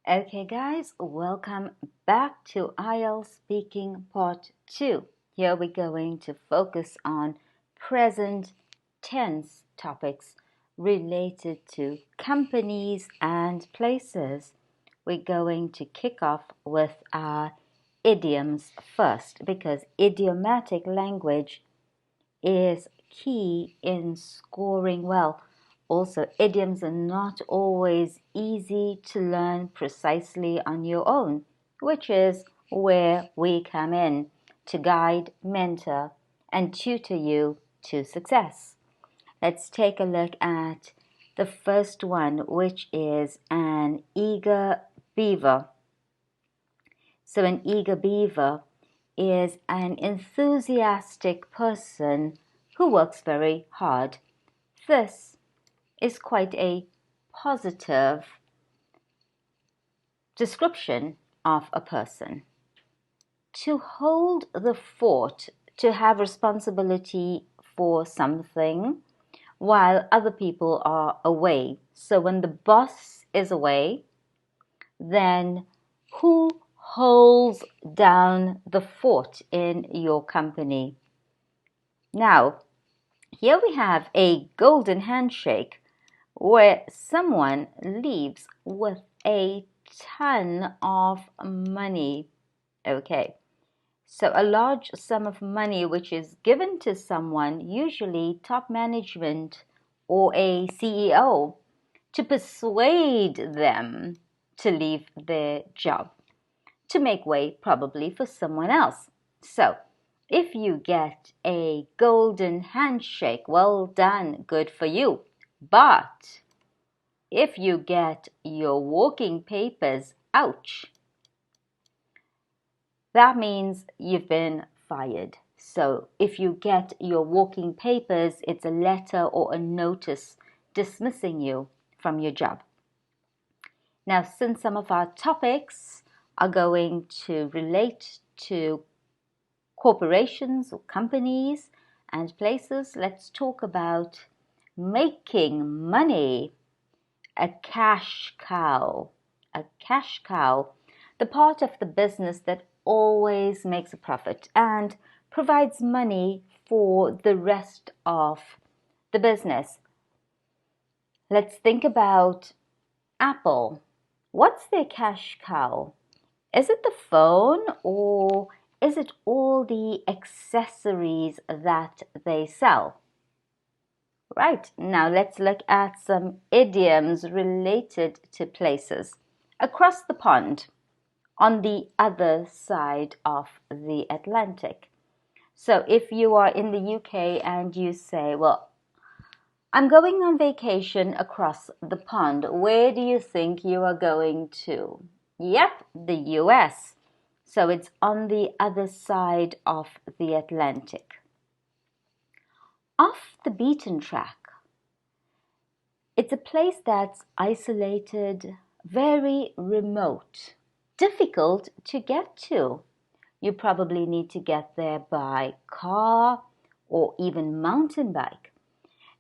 Okay guys, welcome back to IELTS Speaking Part 2. Here we're going to focus on present tense topics related to companies and places. We're going to kick off with our idioms first because idiomatic language is key in scoring well. Also, idioms are not always easy to learn precisely on your own, which is where we come in to guide, mentor, and tutor you to success. Let's take a look at the first one, which is an eager beaver. So, an eager beaver is an enthusiastic person who works very hard. This is quite a positive description of a person. To hold the fort, to have responsibility for something while other people are away. So when the boss is away, then who holds down the fort in your company? Now, here we have a golden handshake where someone leaves with a ton of money. Okay, so a large sum of money which is given to someone, usually top management or a CEO, to persuade them to leave their job, to make way probably for someone else. So, if you get a golden handshake, well done, good for you. But if you get your working papers, ouch, that means you've been fired. So if you get your working papers, it's a letter or a notice dismissing you from your job. Now, since some of our topics are going to relate to corporations or companies and places, let's talk about making money. A cash cow. A cash cow, the part of the business that always makes a profit and provides money for the rest of the business. Let's think about Apple. What's their cash cow? Is it the phone or is it all the accessories that they sell? Right, now let's look at some idioms related to places. Across the pond, on the other side of the Atlantic. So if you are in the UK and you say, well, I'm going on vacation across the pond, where do you think you are going to? Yep, the US. So it's on the other side of the Atlantic. Off the beaten track. It's a place that's isolated, very remote, difficult to get to. You probably need to get there by car or even mountain bike.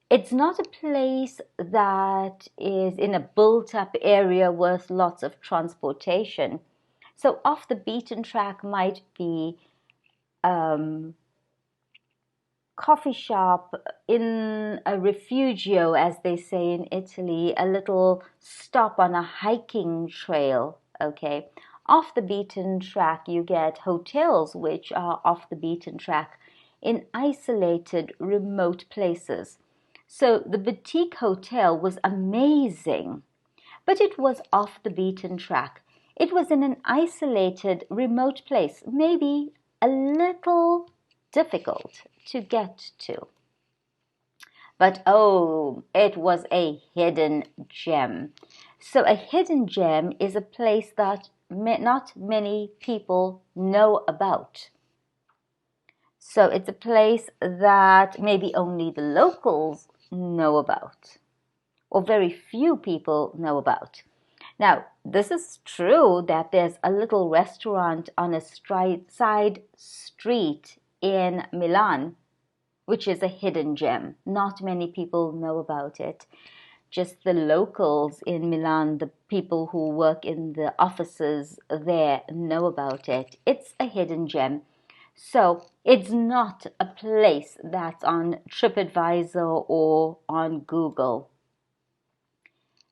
It's not a place that is in a built-up area with lots of transportation. So off the beaten track might be coffee shop, in a refugio, as they say in Italy, a little stop on a hiking trail, okay? Off the beaten track, you get hotels which are off the beaten track in isolated, remote places. So the boutique hotel was amazing, but it was off the beaten track. It was in an isolated, remote place, maybe a little difficult to get to. But oh, it was a hidden gem. So a hidden gem is a place that not many people know about. So it's a place that maybe only the locals know about, or very few people know about. Now, this is true that there's a little restaurant on a side street in Milan, which is a hidden gem. Not many people know about it. just the locals in Milan, the people who work in the offices there know about it. It's a hidden gem. So it's not a place that's on TripAdvisor or on Google.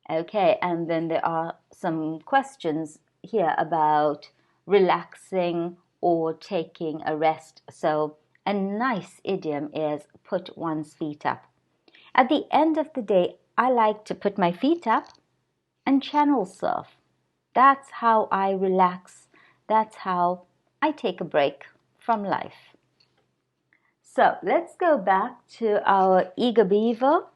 Okay, and then there are some questions here about relaxing or taking a rest. So a nice idiom is put one's feet up. At the end of the day, I like to put my feet up and channel surf. That's how I relax. That's how I take a break from life. So let's go back to our eager beaver.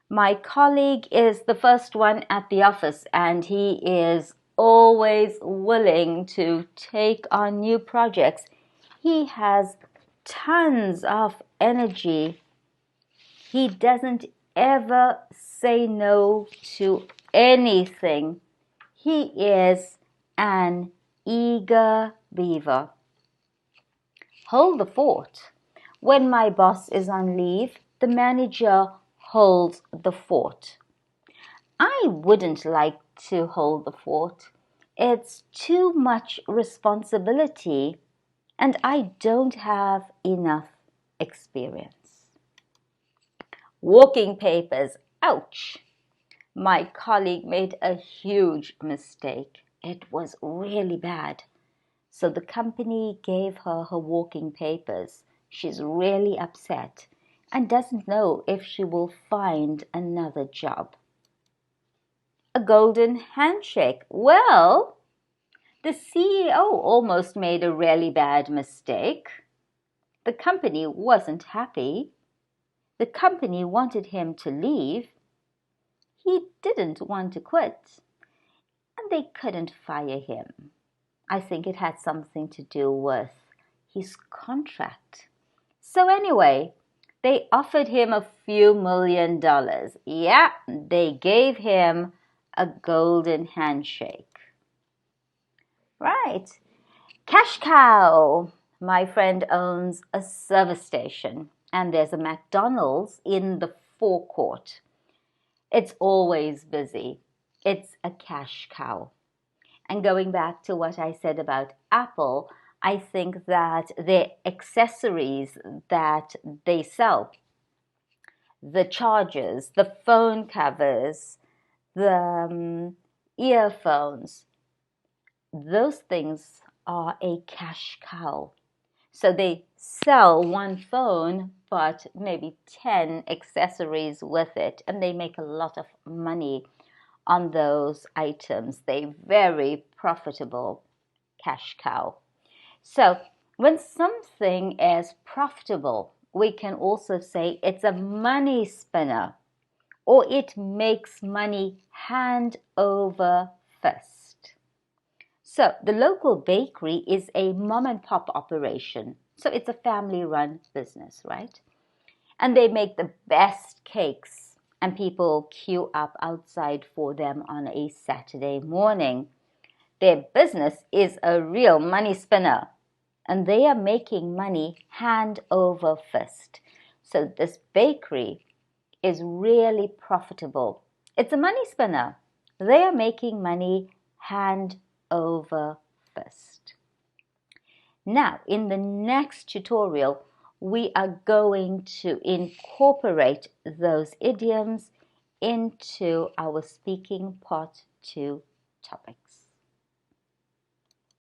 My colleague is the first one at the office, and he is always willing to take on new projects. He has tons of energy. He doesn't ever say no to anything. He is an eager beaver. Hold the fort. When my boss is on leave, the manager holds the fort. I wouldn't like to hold the fort. It's too much responsibility, and I don't have enough experience. Walking papers. Ouch! My colleague made a huge mistake. It was really bad. So the company gave her her walking papers. She's really upset and doesn't know if she will find another job. A golden handshake. Well, the CEO almost made a really bad mistake. The company wasn't happy. The company wanted him to leave. He didn't want to quit, and they couldn't fire him. I think it had something to do with his contract. So anyway, they offered him a few $1,000,000. Yeah, they gave him a golden handshake. Right. Cash cow. My friend owns a service station, and there's a McDonald's in the forecourt. It's always busy. It's a cash cow. And going back to what I said about Apple, I think that the accessories that they sell, the chargers, the phone covers, the earphones, those things are a cash cow. So they sell one phone, but maybe 10 accessories with it, and they make a lot of money on those items. They're very profitable cash cow. So when something is profitable, we can also say it's a money spinner, or it makes money hand over fist. So the local bakery is a mom and pop operation. So it's a family run business, right? And they make the best cakes, and people queue up outside for them on a Saturday morning. Their business is a real money spinner, and they are making money hand over fist. So this bakery is really profitable. It's a money spinner. They are making money hand over fist. Now, in the next tutorial, we are going to incorporate those idioms into our speaking part 2 topics.